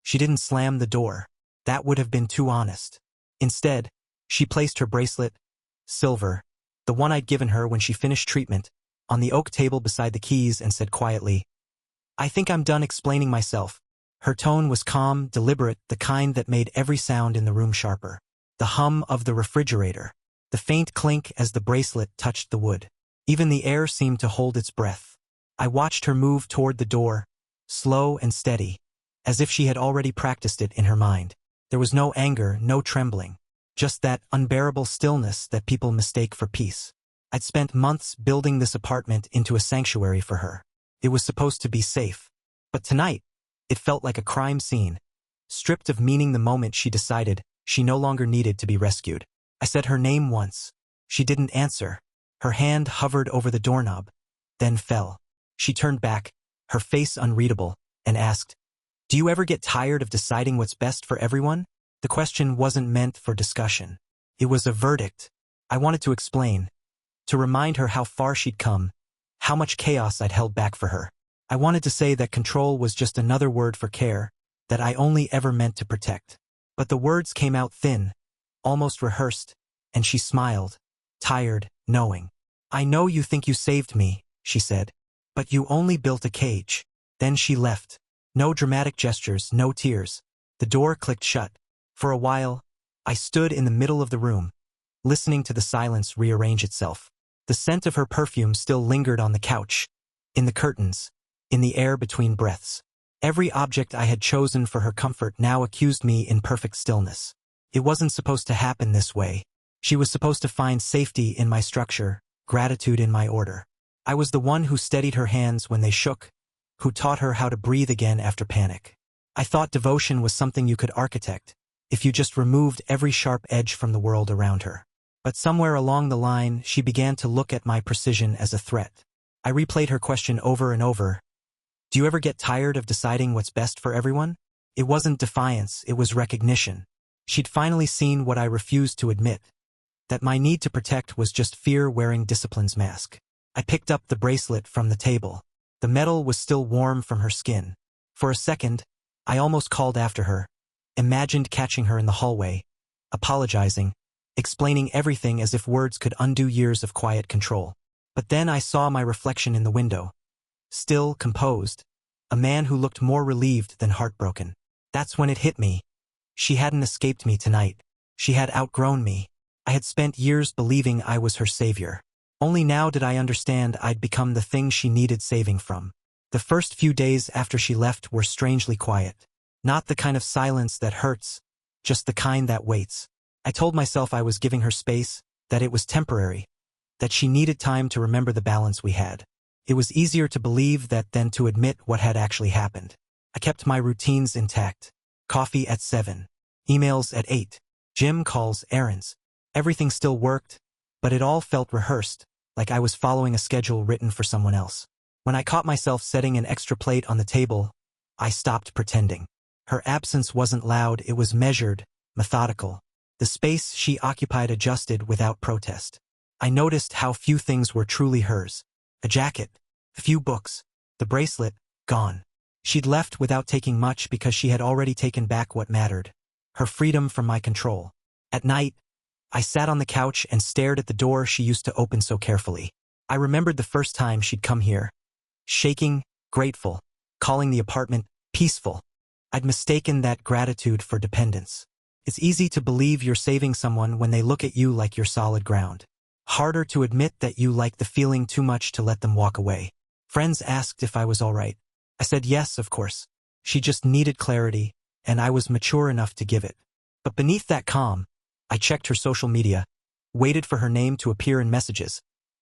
She didn't slam the door. That would have been too honest. Instead, she placed her bracelet, silver, the one I'd given her when she finished treatment, on the oak table beside the keys and said quietly, "I think I'm done explaining myself." Her tone was calm, deliberate, the kind that made every sound in the room sharper. The hum of the refrigerator, the faint clink as the bracelet touched the wood. Even the air seemed to hold its breath. I watched her move toward the door, slow and steady, as if she had already practiced it in her mind. There was no anger, no trembling, just that unbearable stillness that people mistake for peace. I'd spent months building this apartment into a sanctuary for her. It was supposed to be safe. But tonight, it felt like a crime scene, stripped of meaning the moment she decided she no longer needed to be rescued. I said her name once. She didn't answer. Her hand hovered over the doorknob, then fell. She turned back, her face unreadable, and asked, "Do you ever get tired of deciding what's best for everyone?" The question wasn't meant for discussion. It was a verdict. I wanted to explain, to remind her how far she'd come, how much chaos I'd held back for her. I wanted to say that control was just another word for care, that I only ever meant to protect. But the words came out thin, almost rehearsed, and she smiled, tired, knowing. "I know you think you saved me," she said, "but you only built a cage." Then she left. No dramatic gestures, no tears. The door clicked shut. For a while, I stood in the middle of the room, listening to the silence rearrange itself. The scent of her perfume still lingered on the couch, in the curtains, in the air between breaths. Every object I had chosen for her comfort now accused me in perfect stillness. It wasn't supposed to happen this way. She was supposed to find safety in my structure, gratitude in my order. I was the one who steadied her hands when they shook, who taught her how to breathe again after panic. I thought devotion was something you could architect, if you just removed every sharp edge from the world around her. But somewhere along the line, she began to look at my precision as a threat. I replayed her question over and over. "Do you ever get tired of deciding what's best for everyone?" It wasn't defiance, it was recognition. She'd finally seen what I refused to admit, that my need to protect was just fear wearing discipline's mask. I picked up the bracelet from the table. The metal was still warm from her skin. For a second, I almost called after her, imagined catching her in the hallway, apologizing, explaining everything as if words could undo years of quiet control. But then I saw my reflection in the window, still composed, a man who looked more relieved than heartbroken. That's when it hit me. She hadn't escaped me tonight. She had outgrown me. I had spent years believing I was her savior. Only now did I understand I'd become the thing she needed saving from. The first few days after she left were strangely quiet. Not the kind of silence that hurts, just the kind that waits. I told myself I was giving her space, that it was temporary, that she needed time to remember the balance we had. It was easier to believe that than to admit what had actually happened. I kept my routines intact. Coffee at 7. Emails at 8. Gym calls, errands. Everything still worked, but it all felt rehearsed, like I was following a schedule written for someone else. When I caught myself setting an extra plate on the table, I stopped pretending. Her absence wasn't loud, it was measured, methodical. The space she occupied adjusted without protest. I noticed how few things were truly hers. A jacket, a few books, the bracelet, gone. She'd left without taking much because she had already taken back what mattered, her freedom from my control. At night, I sat on the couch and stared at the door she used to open so carefully. I remembered the first time she'd come here, shaking, grateful, calling the apartment peaceful. I'd mistaken that gratitude for dependence. It's easy to believe you're saving someone when they look at you like you're solid ground. Harder to admit that you like the feeling too much to let them walk away. Friends asked if I was all right. I said yes, of course. She just needed clarity, and I was mature enough to give it. But beneath that calm, I checked her social media, waited for her name to appear in messages,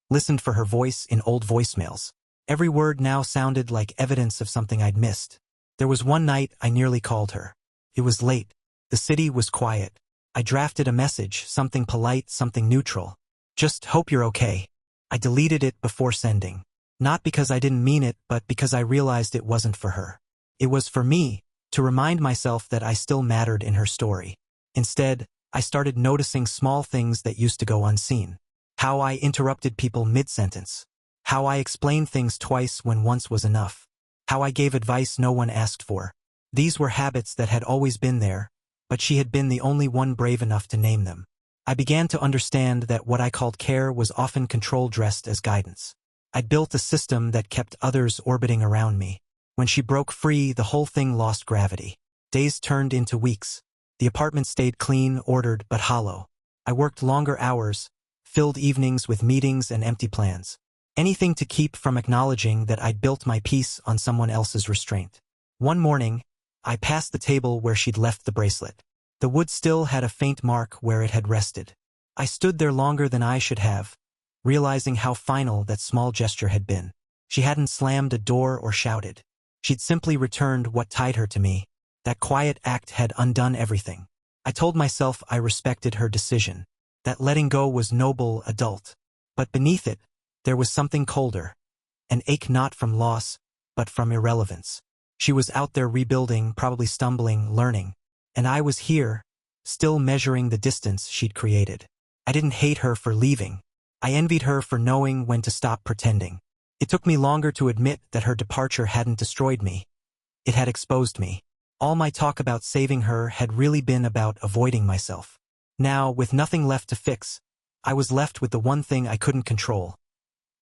listened for her voice in old voicemails. Every word now sounded like evidence of something I'd missed. There was one night I nearly called her. It was late. The city was quiet. I drafted a message, something polite, something neutral. "Just hope you're okay." I deleted it before sending. Not because I didn't mean it, but because I realized it wasn't for her. It was for me, to remind myself that I still mattered in her story. Instead, I started noticing small things that used to go unseen. How I interrupted people mid-sentence. How I explained things twice when once was enough. How I gave advice no one asked for. These were habits that had always been there, but she had been the only one brave enough to name them. I began to understand that what I called care was often control dressed as guidance. I'd built a system that kept others orbiting around me. When she broke free, the whole thing lost gravity. Days turned into weeks. The apartment stayed clean, ordered, but hollow. I worked longer hours, filled evenings with meetings and empty plans. Anything to keep from acknowledging that I'd built my peace on someone else's restraint. One morning, I passed the table where she'd left the bracelet. The wood still had a faint mark where it had rested. I stood there longer than I should have, realizing how final that small gesture had been. She hadn't slammed a door or shouted. She'd simply returned what tied her to me. That quiet act had undone everything. I told myself I respected her decision, that letting go was noble, adult. But beneath it, there was something colder, an ache not from loss, but from irrelevance. She was out there rebuilding, probably stumbling, learning. And I was here, still measuring the distance she'd created. I didn't hate her for leaving. I envied her for knowing when to stop pretending. It took me longer to admit that her departure hadn't destroyed me. It had exposed me. All my talk about saving her had really been about avoiding myself. Now, with nothing left to fix, I was left with the one thing I couldn't control.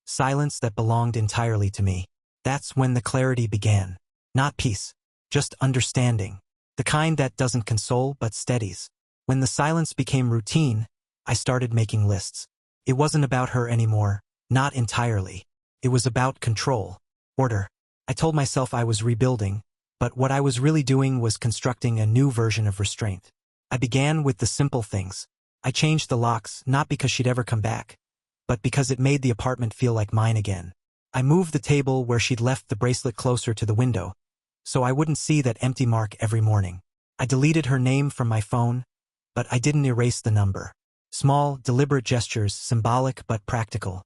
Silence that belonged entirely to me. That's when the clarity began. Not peace, just understanding. The kind that doesn't console but steadies. When the silence became routine, I started making lists. It wasn't about her anymore, not entirely. It was about control, order. I told myself I was rebuilding, but what I was really doing was constructing a new version of restraint. I began with the simple things. I changed the locks, not because she'd ever come back, but because it made the apartment feel like mine again. I moved the table where she'd left the bracelet closer to the window, so I wouldn't see that empty mark every morning. I deleted her name from my phone, but I didn't erase the number. Small, deliberate gestures, symbolic but practical.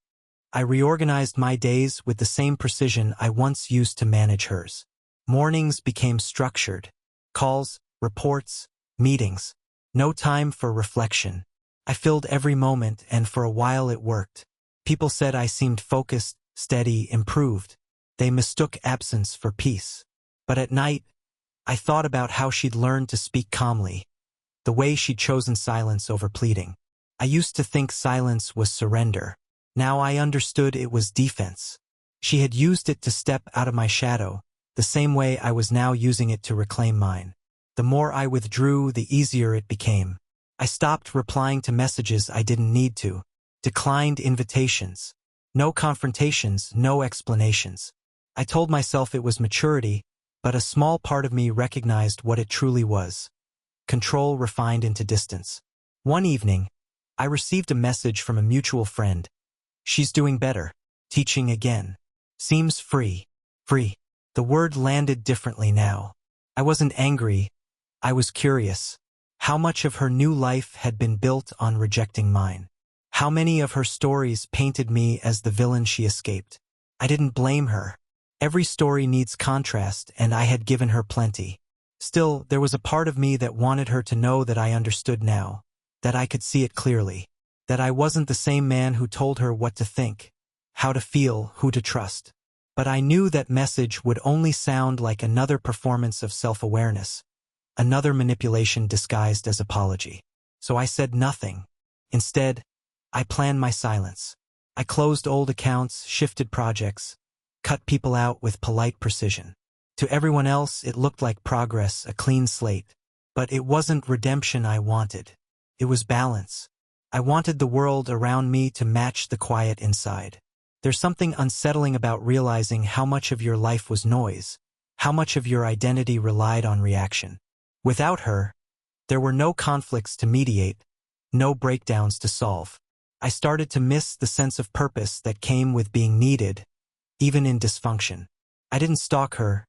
I reorganized my days with the same precision I once used to manage hers. Mornings became structured. Calls, reports, meetings. No time for reflection. I filled every moment, and for a while it worked. People said I seemed focused, steady, improved. They mistook absence for peace. But at night, I thought about how she'd learned to speak calmly, the way she'd chosen silence over pleading. I used to think silence was surrender. Now I understood it was defense. She had used it to step out of my shadow, the same way I was now using it to reclaim mine. The more I withdrew, the easier it became. I stopped replying to messages I didn't need to, declined invitations. No confrontations, no explanations. I told myself it was maturity, but a small part of me recognized what it truly was. Control refined into distance. One evening, I received a message from a mutual friend. She's doing better, teaching again. Seems free. Free. The word landed differently now. I wasn't angry. I was curious. How much of her new life had been built on rejecting mine? How many of her stories painted me as the villain she escaped? I didn't blame her. Every story needs contrast, and I had given her plenty. Still, there was a part of me that wanted her to know that I understood now, that I could see it clearly, that I wasn't the same man who told her what to think, how to feel, who to trust. But I knew that message would only sound like another performance of self-awareness, another manipulation disguised as apology. So I said nothing. Instead, I planned my silence. I closed old accounts, shifted projects, cut people out with polite precision. To everyone else, it looked like progress, a clean slate. But it wasn't redemption I wanted. It was balance. I wanted the world around me to match the quiet inside. There's something unsettling about realizing how much of your life was noise, how much of your identity relied on reaction. Without her, there were no conflicts to mediate, no breakdowns to solve. I started to miss the sense of purpose that came with being needed, even in dysfunction. I didn't stalk her,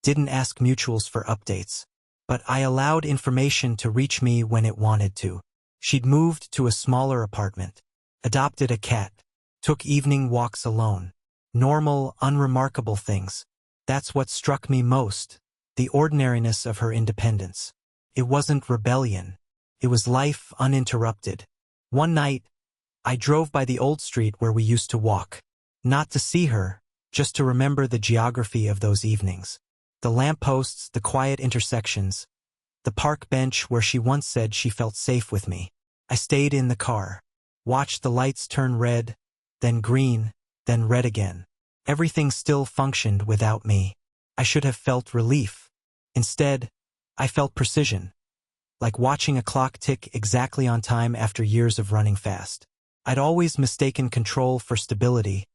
didn't ask mutuals for updates, but I allowed information to reach me when it wanted to. She'd moved to a smaller apartment, adopted a cat, took evening walks alone. Normal, unremarkable things. That's what struck me most, the ordinariness of her independence. It wasn't rebellion. It was life uninterrupted. One night, I drove by the old street where we used to walk. Not to see her, just to remember the geography of those evenings. The lampposts, the quiet intersections, the park bench where she once said she felt safe with me. I stayed in the car, watched the lights turn red, then green, then red again. Everything still functioned without me. I should have felt relief. Instead, I felt precision, like watching a clock tick exactly on time after years of running fast. I'd always mistaken control for stability,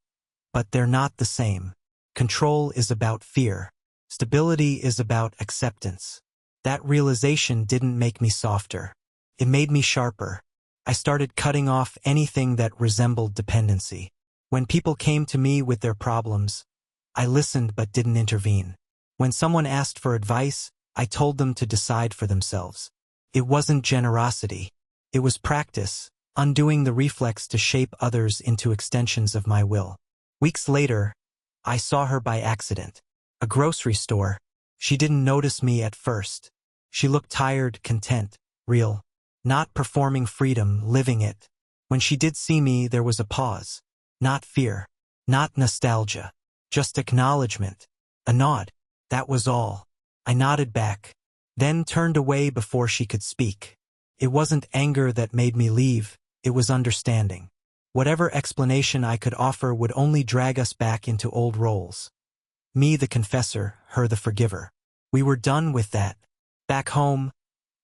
but they're not the same. Control is about fear. Stability is about acceptance. That realization didn't make me softer. It made me sharper. I started cutting off anything that resembled dependency. When people came to me with their problems, I listened but didn't intervene. When someone asked for advice, I told them to decide for themselves. It wasn't generosity. It was practice, undoing the reflex to shape others into extensions of my will. Weeks later, I saw her by accident. A grocery store. She didn't notice me at first. She looked tired, content, real. Not performing freedom, living it. When she did see me, there was a pause. Not fear. Not nostalgia. Just acknowledgement. A nod. That was all. I nodded back, then turned away before she could speak. It wasn't anger that made me leave, it was understanding. Whatever explanation I could offer would only drag us back into old roles. Me the confessor, her the forgiver. We were done with that. Back home,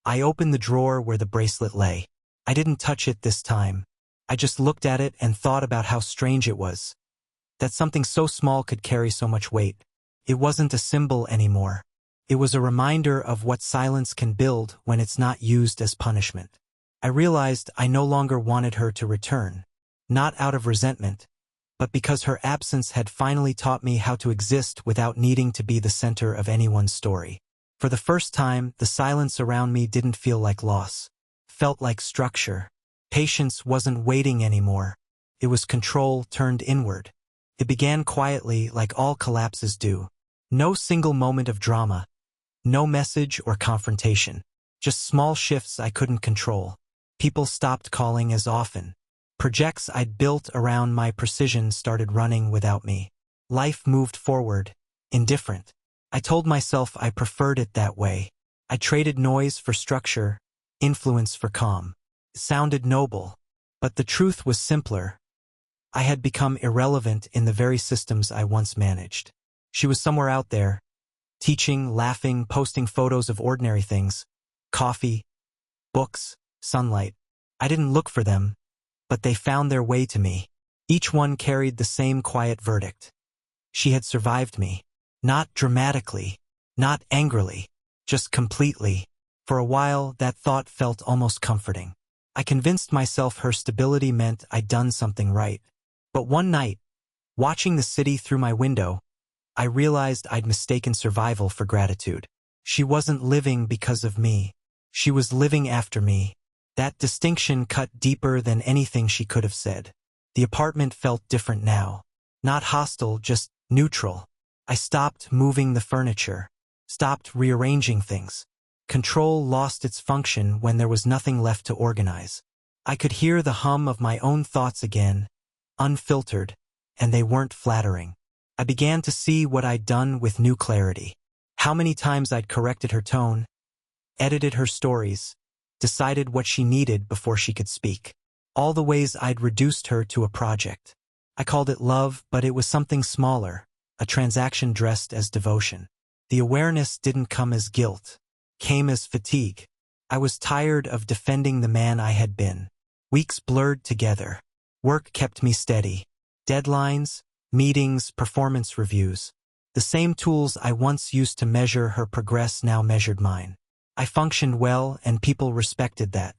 I opened the drawer where the bracelet lay. I didn't touch it this time. I just looked at it and thought about how strange it was. That something so small could carry so much weight. It wasn't a symbol anymore. It was a reminder of what silence can build when it's not used as punishment. I realized I no longer wanted her to return. Not out of resentment, but because her absence had finally taught me how to exist without needing to be the center of anyone's story. For the first time, the silence around me didn't feel like loss. Felt like structure. Patience wasn't waiting anymore. It was control turned inward. It began quietly, like all collapses do. No single moment of drama. No message or confrontation. Just small shifts I couldn't control. People stopped calling as often. Projects I'd built around my precision started running without me. Life moved forward, indifferent. I told myself I preferred it that way. I traded noise for structure, influence for calm. It sounded noble, but the truth was simpler. I had become irrelevant in the very systems I once managed. She was somewhere out there, teaching, laughing, posting photos of ordinary things. Coffee, books, sunlight. I didn't look for them, but they found their way to me. Each one carried the same quiet verdict. She had survived me. Not dramatically, not angrily, just completely. For a while, that thought felt almost comforting. I convinced myself her stability meant I'd done something right. But one night, watching the city through my window, I realized I'd mistaken survival for gratitude. She wasn't living because of me. She was living after me. That distinction cut deeper than anything she could have said. The apartment felt different now. Not hostile, just neutral. I stopped moving the furniture, stopped rearranging things. Control lost its function when there was nothing left to organize. I could hear the hum of my own thoughts again, unfiltered, and they weren't flattering. I began to see what I'd done with new clarity. How many times I'd corrected her tone, edited her stories, decided what she needed before she could speak. All the ways I'd reduced her to a project. I called it love, but it was something smaller, a transaction dressed as devotion. The awareness didn't come as guilt, came as fatigue. I was tired of defending the man I had been. Weeks blurred together. Work kept me steady. Deadlines, meetings, performance reviews. The same tools I once used to measure her progress now measured mine. I functioned well and people respected that.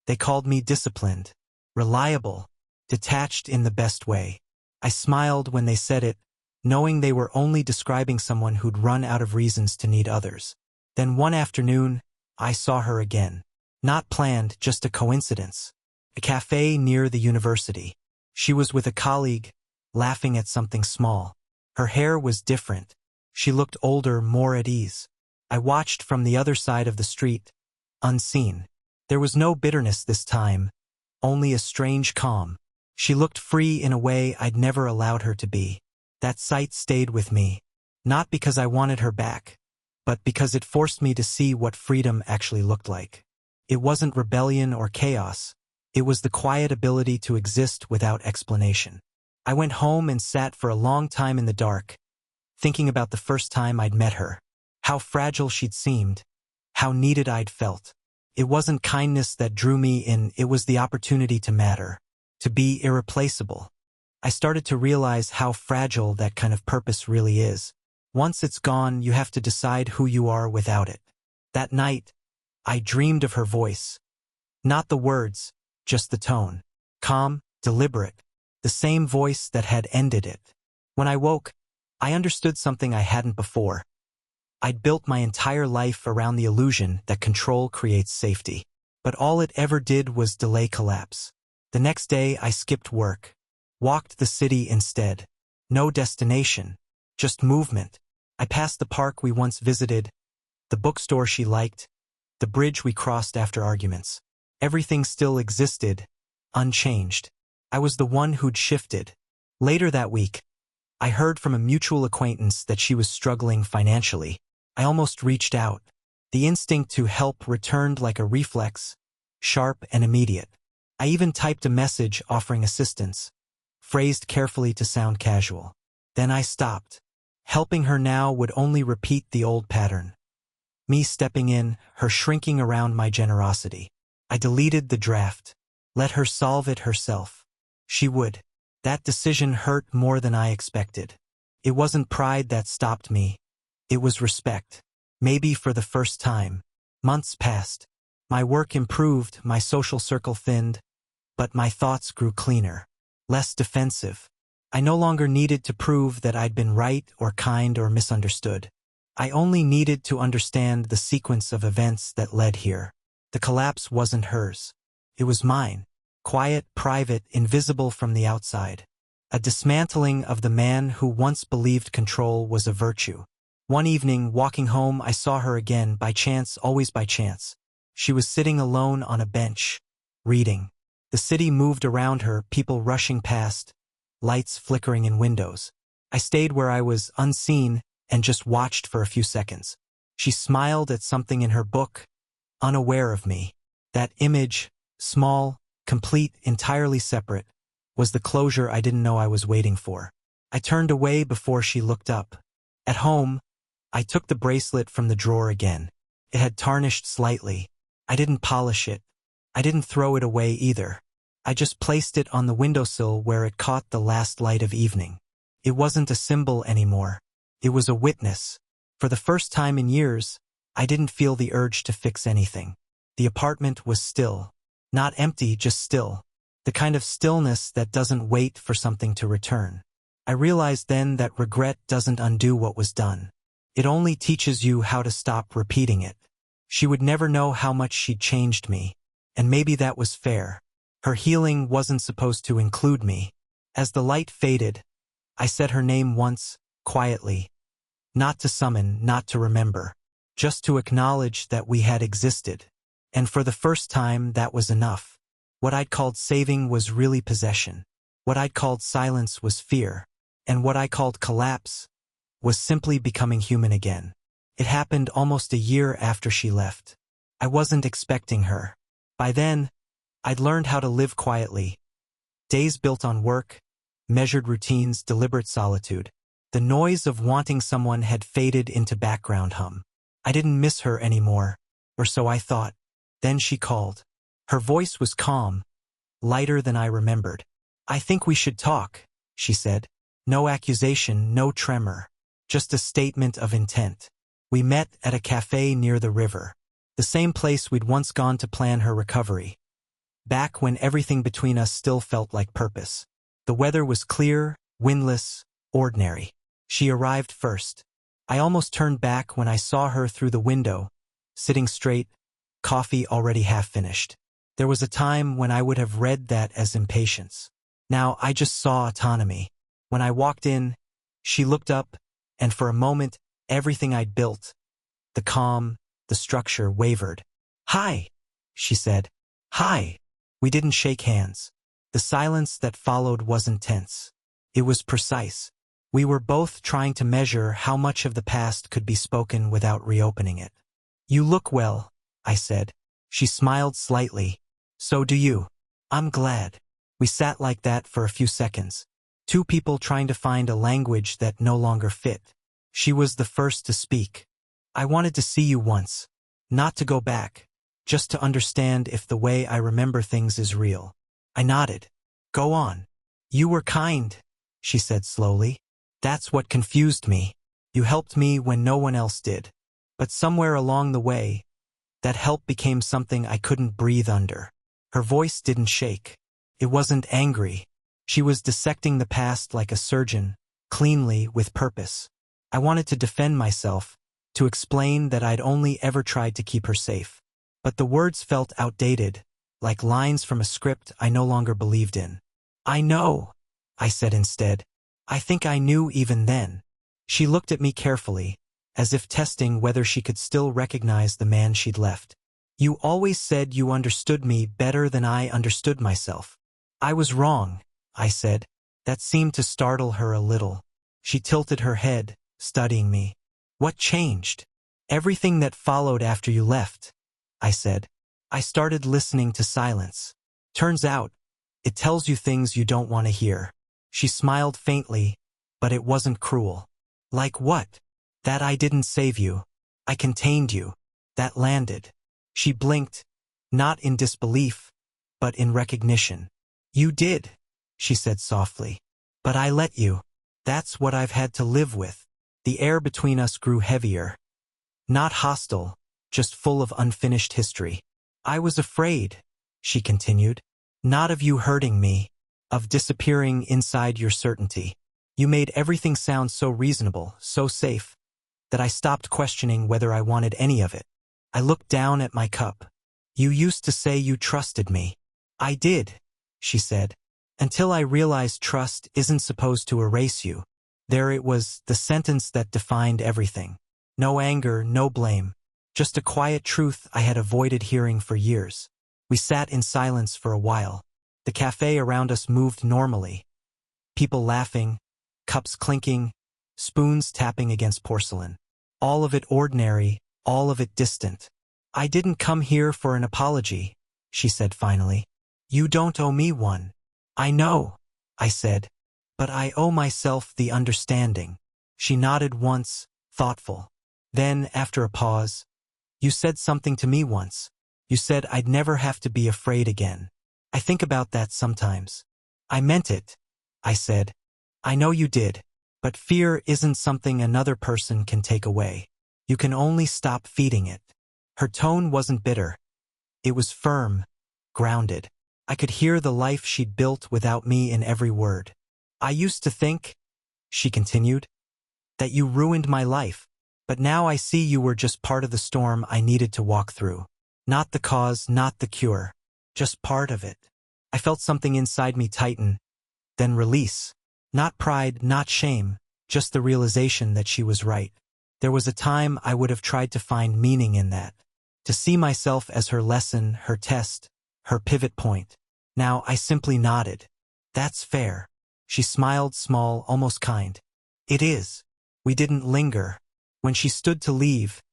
They called me disciplined, reliable, detached in the best way. I smiled when they said it, knowing they were only describing someone who'd run out of reasons to need others. Then one afternoon, I saw her again. Not planned, just a coincidence. A cafe near the university. She was with a colleague, laughing at something small. Her hair was different. She looked older, more at ease. I watched from the other side of the street, unseen. There was no bitterness this time, only a strange calm. She looked free in a way I'd never allowed her to be. That sight stayed with me, not because I wanted her back, but because it forced me to see what freedom actually looked like. It wasn't rebellion or chaos. It was the quiet ability to exist without explanation. I went home and sat for a long time in the dark, thinking about the first time I'd met her. How fragile she'd seemed. How needed I'd felt. It wasn't kindness that drew me in, it was the opportunity to matter. To be irreplaceable. I started to realize how fragile that kind of purpose really is. Once it's gone, you have to decide who you are without it. That night, I dreamed of her voice. Not the words, just the tone. Calm, deliberate. The same voice that had ended it. When I woke, I understood something I hadn't before. I'd built my entire life around the illusion that control creates safety. But all it ever did was delay collapse. The next day, I skipped work. Walked the city instead. No destination. Just movement. I passed the park we once visited, the bookstore she liked, the bridge we crossed after arguments. Everything still existed, unchanged. I was the one who'd shifted. Later that week, I heard from a mutual acquaintance that she was struggling financially. I almost reached out. The instinct to help returned like a reflex, sharp and immediate. I even typed a message offering assistance, phrased carefully to sound casual. Then I stopped. Helping her now would only repeat the old pattern. Me stepping in, her shrinking around my generosity. I deleted the draft. Let her solve it herself. She would. That decision hurt more than I expected. It wasn't pride that stopped me. It was respect. Maybe for the first time. Months passed. My work improved, my social circle thinned, but my thoughts grew cleaner. Less defensive. I no longer needed to prove that I'd been right or kind or misunderstood. I only needed to understand the sequence of events that led here. The collapse wasn't hers. It was mine. Quiet, private, invisible from the outside. A dismantling of the man who once believed control was a virtue. One evening, walking home, I saw her again, by chance, always by chance. She was sitting alone on a bench, reading. The city moved around her, people rushing past, lights flickering in windows. I stayed where I was, unseen, and just watched for a few seconds. She smiled at something in her book, unaware of me. That image, small, complete, entirely separate, was the closure I didn't know I was waiting for. I turned away before she looked up. At home, I took the bracelet from the drawer again. It had tarnished slightly. I didn't polish it. I didn't throw it away either. I just placed it on the windowsill where it caught the last light of evening. It wasn't a symbol anymore. It was a witness. For the first time in years, I didn't feel the urge to fix anything. The apartment was still. Not empty, just still. The kind of stillness that doesn't wait for something to return. I realized then that regret doesn't undo what was done. It only teaches you how to stop repeating it. She would never know how much she'd changed me, and maybe that was fair. Her healing wasn't supposed to include me. As the light faded, I said her name once, quietly. Not to summon, not to remember. Just to acknowledge that we had existed. And for the first time, that was enough. What I'd called saving was really possession. What I'd called silence was fear. And what I called collapse was simply becoming human again. It happened almost a year after she left. I wasn't expecting her. By then, I'd learned how to live quietly. Days built on work, measured routines, deliberate solitude. The noise of wanting someone had faded into background hum. I didn't miss her anymore, or so I thought. Then she called. Her voice was calm, lighter than I remembered. "I think we should talk," she said. No accusation, no tremor. Just a statement of intent. We met at a cafe near the river. The same place we'd once gone to plan her recovery. Back when everything between us still felt like purpose. The weather was clear, windless, ordinary. She arrived first. I almost turned back when I saw her through the window, sitting straight, coffee already half finished. There was a time when I would have read that as impatience. Now I just saw autonomy. When I walked in, she looked up, and for a moment, everything I'd built, the calm, the structure, wavered. "Hi," she said. "Hi." We didn't shake hands. The silence that followed wasn't tense. It was precise. We were both trying to measure how much of the past could be spoken without reopening it. "You look well," I said. She smiled slightly. "So do you." "I'm glad." We sat like that for a few seconds. Two people trying to find a language that no longer fit. She was the first to speak. "I wanted to see you once. Not to go back. Just to understand if the way I remember things is real." I nodded. "Go on." "You were kind," she said slowly. "That's what confused me. You helped me when no one else did. But somewhere along the way, that help became something I couldn't breathe under." Her voice didn't shake. It wasn't angry. She was dissecting the past like a surgeon, cleanly, with purpose. I wanted to defend myself, to explain that I'd only ever tried to keep her safe. But the words felt outdated, like lines from a script I no longer believed in. "I know," I said instead. "I think I knew even then." She looked at me carefully, as if testing whether she could still recognize the man she'd left. "You always said you understood me better than I understood myself." "I was wrong," I said. That seemed to startle her a little. She tilted her head, studying me. "What changed?" "Everything that followed after you left," I said. "I started listening to silence. Turns out, it tells you things you don't want to hear." She smiled faintly, but it wasn't cruel. "Like what?" "That I didn't save you. I contained you." That landed. She blinked, not in disbelief, but in recognition. "You did," she said softly. "But I let you. That's what I've had to live with." The air between us grew heavier. Not hostile, just full of unfinished history. "I was afraid," she continued. "Not of you hurting me, of disappearing inside your certainty. You made everything sound so reasonable, so safe, that I stopped questioning whether I wanted any of it." I looked down at my cup. "You used to say you trusted me." "I did," she said, "until I realized trust isn't supposed to erase you." There it was, the sentence that defined everything. No anger, no blame. Just a quiet truth I had avoided hearing for years. We sat in silence for a while. The cafe around us moved normally. People laughing, cups clinking, spoons tapping against porcelain. All of it ordinary, all of it distant. "I didn't come here for an apology," she said finally. "You don't owe me one." "I know," I said, "but I owe myself the understanding." She nodded once, thoughtful. Then, after a pause, "You said something to me once. You said I'd never have to be afraid again. I think about that sometimes." "I meant it," I said. "I know you did. But fear isn't something another person can take away. You can only stop feeding it." Her tone wasn't bitter. It was firm, grounded. I could hear the life she'd built without me in every word. "I used to think," she continued, "that you ruined my life. But now I see you were just part of the storm I needed to walk through. Not the cause, not the cure. Just part of it." I felt something inside me tighten, then release. Not pride, not shame, just the realization that she was right. There was a time I would have tried to find meaning in that. To see myself as her lesson, her test, her pivot point. Now I simply nodded. "That's fair." She smiled small, almost kind. "It is." We didn't linger. When she stood to leave,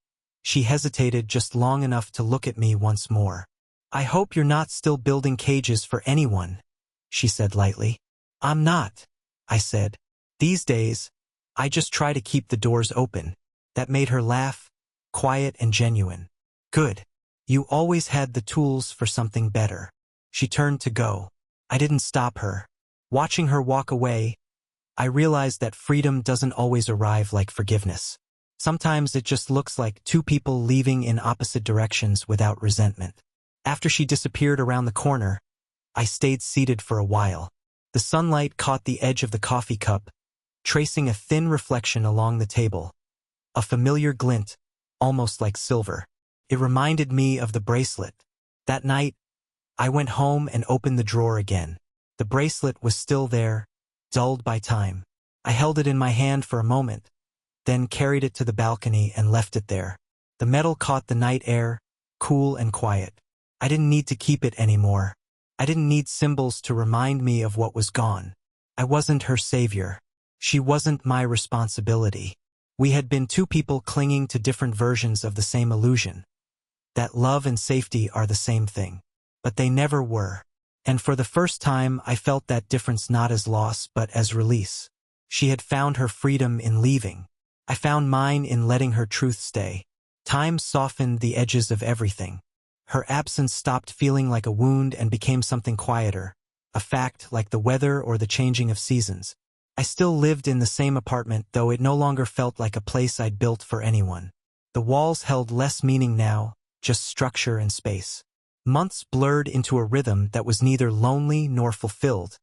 she hesitated just long enough to look at me once more. "I hope you're not still building cages for anyone," she said lightly. "I'm not," I said. "These days, I just try to keep the doors open." That made her laugh, quiet and genuine. "Good. You always had the tools for something better." She turned to go. I didn't stop her. Watching her walk away, I realized that freedom doesn't always arrive like forgiveness. Sometimes it just looks like two people leaving in opposite directions without resentment. After she disappeared around the corner, I stayed seated for a while. The sunlight caught the edge of the coffee cup, tracing a thin reflection along the table. A familiar glint, almost like silver. It reminded me of the bracelet. That night, I went home and opened the drawer again. The bracelet was still there, dulled by time. I held it in my hand for a moment, then carried it to the balcony and left it there. The metal caught the night air, cool and quiet. I didn't need to keep it anymore. I didn't need symbols to remind me of what was gone. I wasn't her savior. She wasn't my responsibility. We had been two people clinging to different versions of the same illusion, that love and safety are the same thing. But they never were. And for the first time, I felt that difference not as loss but as release. She had found her freedom in leaving. I found mine in letting her truth stay. Time softened the edges of everything. Her absence stopped feeling like a wound and became something quieter, a fact like the weather or the changing of seasons. I still lived in the same apartment, though it no longer felt like a place I'd built for anyone. The walls held less meaning now, just structure and space. Months blurred into a rhythm that was neither lonely nor fulfilled,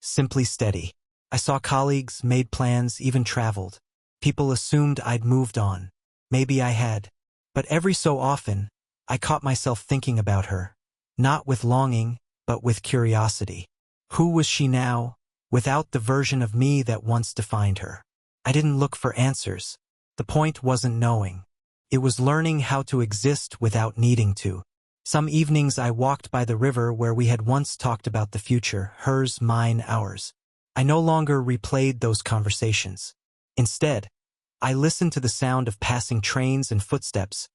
simply steady. I saw colleagues, made plans, even traveled. People assumed I'd moved on. Maybe I had. But every so often, I caught myself thinking about her, not with longing, but with curiosity. Who was she now, without the version of me that once defined her? I didn't look for answers. The point wasn't knowing. It was learning how to exist without needing to. Some evenings I walked by the river where we had once talked about the future, hers, mine, ours. I no longer replayed those conversations. Instead, I listened to the sound of passing trains and footsteps,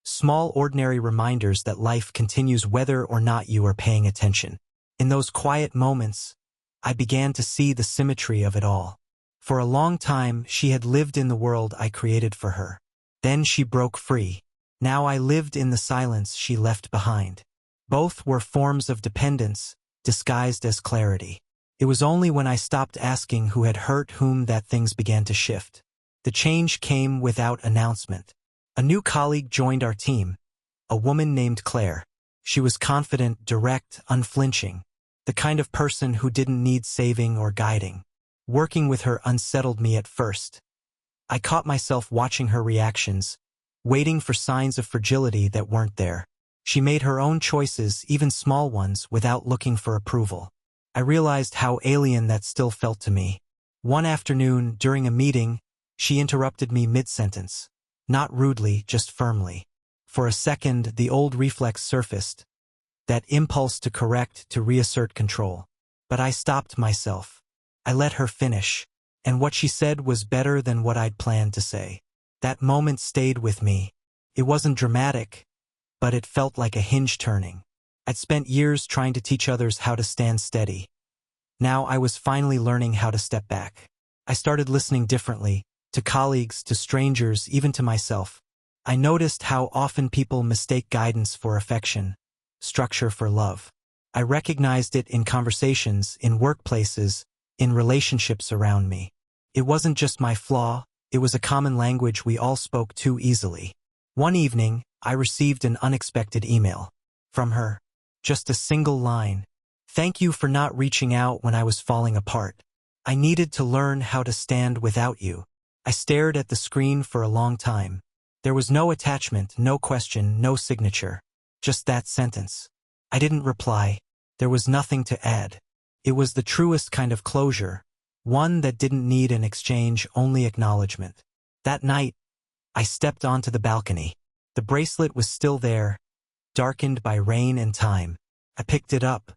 small ordinary reminders that life continues whether or not you are paying attention. In those quiet moments, I began to see the symmetry of it all. For a long time, she had lived in the world I created for her. Then she broke free. Now I lived in the silence she left behind. Both were forms of dependence, disguised as clarity. It was only when I stopped asking who had hurt whom that things began to shift. The change came without announcement. A new colleague joined our team, a woman named Claire. She was confident, direct, unflinching, the kind of person who didn't need saving or guiding. Working with her unsettled me at first. I caught myself watching her reactions, waiting for signs of fragility that weren't there. She made her own choices, even small ones, without looking for approval. I realized how alien that still felt to me. One afternoon, during a meeting, she interrupted me mid-sentence. Not rudely, just firmly. For a second, the old reflex surfaced, that impulse to correct, to reassert control. But I stopped myself. I let her finish, and what she said was better than what I'd planned to say. That moment stayed with me. It wasn't dramatic, but it felt like a hinge turning. I'd spent years trying to teach others how to stand steady. Now I was finally learning how to step back. I started listening differently, to colleagues, to strangers, even to myself. I noticed how often people mistake guidance for affection, structure for love. I recognized it in conversations, in workplaces, in relationships around me. It wasn't just my flaw, it was a common language we all spoke too easily. One evening, I received an unexpected email. From her. Just a single line. "Thank you for not reaching out when I was falling apart. I needed to learn how to stand without you." I stared at the screen for a long time. There was no attachment, no question, no signature. Just that sentence. I didn't reply. There was nothing to add. It was the truest kind of closure, one that didn't need an exchange, only acknowledgement. That night, I stepped onto the balcony. The bracelet was still there, darkened by rain and time. I picked it up.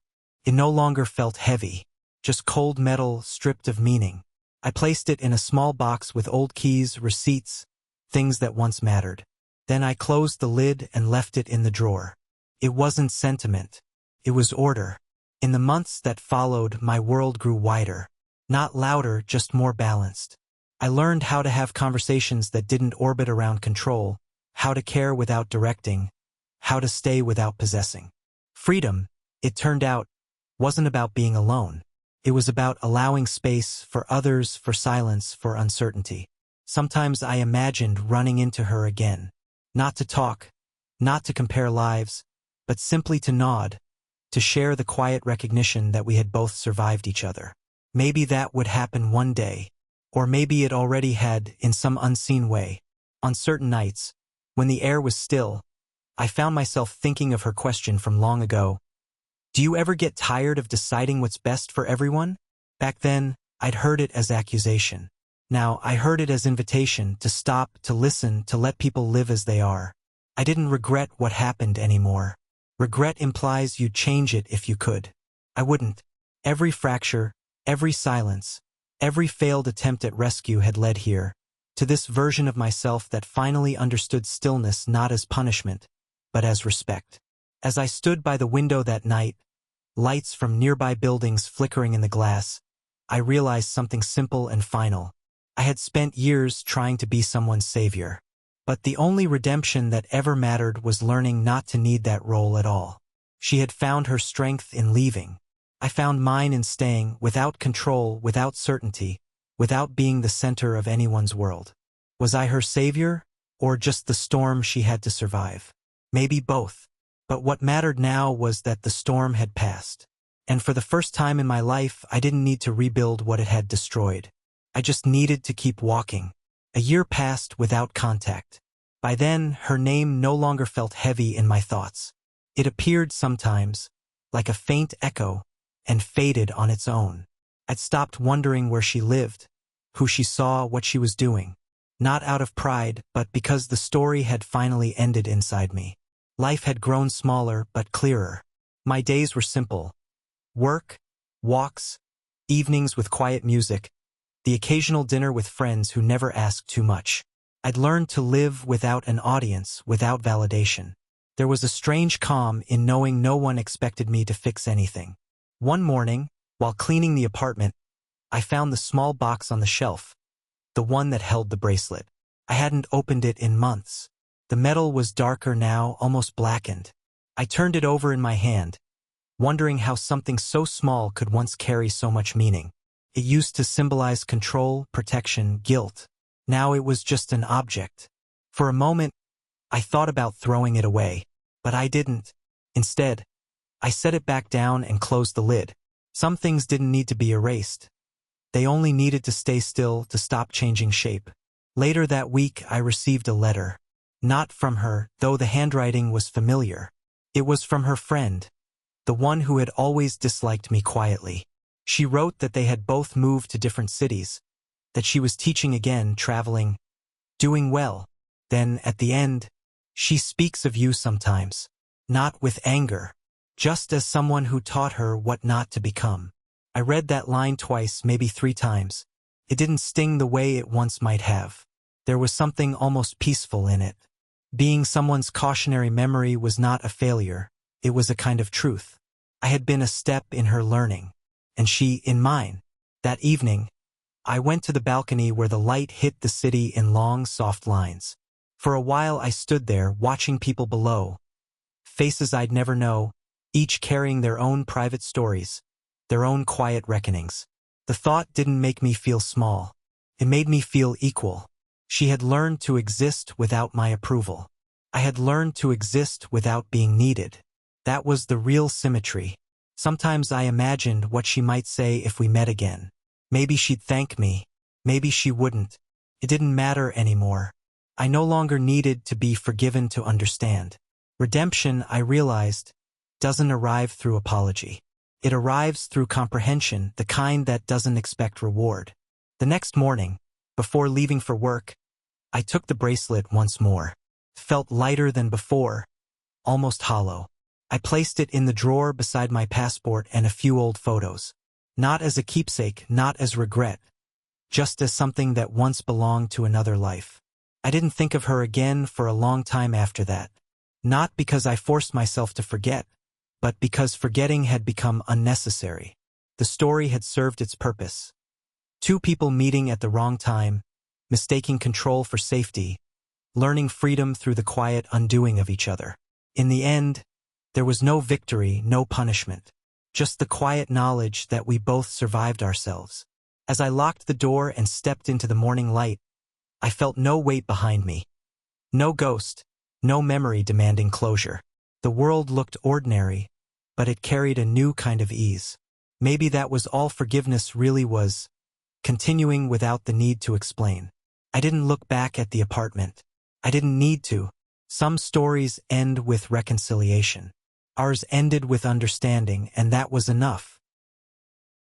It no longer felt heavy, just cold metal stripped of meaning. I placed it in a small box with old keys, receipts, things that once mattered. Then I closed the lid and left it in the drawer. It wasn't sentiment. It was order. In the months that followed, my world grew wider. Not louder, just more balanced. I learned how to have conversations that didn't orbit around control, how to care without directing, how to stay without possessing. Freedom, it turned out, wasn't about being alone. It was about allowing space for others, for silence, for uncertainty. Sometimes I imagined running into her again. Not to talk, not to compare lives, but simply to nod, to share the quiet recognition that we had both survived each other. Maybe that would happen one day, or maybe it already had in some unseen way. On certain nights, when the air was still, I found myself thinking of her question from long ago. Do you ever get tired of deciding what's best for everyone? Back then, I'd heard it as accusation. Now, I heard it as invitation to stop, to listen, to let people live as they are. I didn't regret what happened anymore. Regret implies you'd change it if you could. I wouldn't. Every fracture, every silence, Every failed attempt at rescue had led here, to this version of myself that finally understood stillness not as punishment, but as respect. As I stood by the window that night, lights from nearby buildings flickering in the glass, I realized something simple and final. I had spent years trying to be someone's savior. But the only redemption that ever mattered was learning not to need that role at all. She had found her strength in leaving. I found mine in staying, without control, without certainty, without being the center of anyone's world. Was I her savior, or just the storm she had to survive? Maybe both. But what mattered now was that the storm had passed. And for the first time in my life, I didn't need to rebuild what it had destroyed. I just needed to keep walking. A year passed without contact. By then, her name no longer felt heavy in my thoughts. It appeared sometimes, like a faint echo, and faded on its own. I'd stopped wondering where she lived, who she saw, what she was doing. Not out of pride, but because the story had finally ended inside me. Life had grown smaller but clearer. My days were simple. Work, walks, evenings with quiet music, the occasional dinner with friends who never asked too much. I'd learned to live without an audience, without validation. There was a strange calm in knowing no one expected me to fix anything. One morning, while cleaning the apartment, I found the small box on the shelf, the one that held the bracelet. I hadn't opened it in months. The metal was darker now, almost blackened. I turned it over in my hand, wondering how something so small could once carry so much meaning. It used to symbolize control, protection, guilt. Now it was just an object. For a moment, I thought about throwing it away, but I didn't. Instead, I set it back down and closed the lid. Some things didn't need to be erased. They only needed to stay still, to stop changing shape. Later that week, I received a letter. Not from her, though the handwriting was familiar. It was from her friend, the one who had always disliked me quietly. She wrote that they had both moved to different cities, that she was teaching again, traveling, doing well. Then, at the end, she speaks of you sometimes, not with anger, just as someone who taught her what not to become. I read that line twice, maybe 3 times. It didn't sting the way it once might have. There was something almost peaceful in it. Being someone's cautionary memory was not a failure, it was a kind of truth. I had been a step in her learning, and she in mine. That evening, I went to the balcony where the light hit the city in long, soft lines. For a while I stood there, watching people below, faces I'd never know, each carrying their own private stories, their own quiet reckonings. The thought didn't make me feel small. It made me feel equal. She had learned to exist without my approval. I had learned to exist without being needed. That was the real symmetry. Sometimes I imagined what she might say if we met again. Maybe she'd thank me. Maybe she wouldn't. It didn't matter anymore. I no longer needed to be forgiven to understand. Redemption, I realized, doesn't arrive through apology. It arrives through comprehension, the kind that doesn't expect reward. The next morning, before leaving for work, I took the bracelet once more. It felt lighter than before, almost hollow. I placed it in the drawer beside my passport and a few old photos. Not as a keepsake, not as regret, just as something that once belonged to another life. I didn't think of her again for a long time after that. Not because I forced myself to forget, but because forgetting had become unnecessary. The story had served its purpose. 2 people meeting at the wrong time, mistaking control for safety, learning freedom through the quiet undoing of each other. In the end, there was no victory, no punishment, just the quiet knowledge that we both survived ourselves. As I locked the door and stepped into the morning light, I felt no weight behind me. No ghost, no memory demanding closure. The world looked ordinary, but it carried a new kind of ease. Maybe that was all forgiveness really was, continuing without the need to explain. I didn't look back at the apartment. I didn't need to. Some stories end with reconciliation. Ours ended with understanding, and that was enough.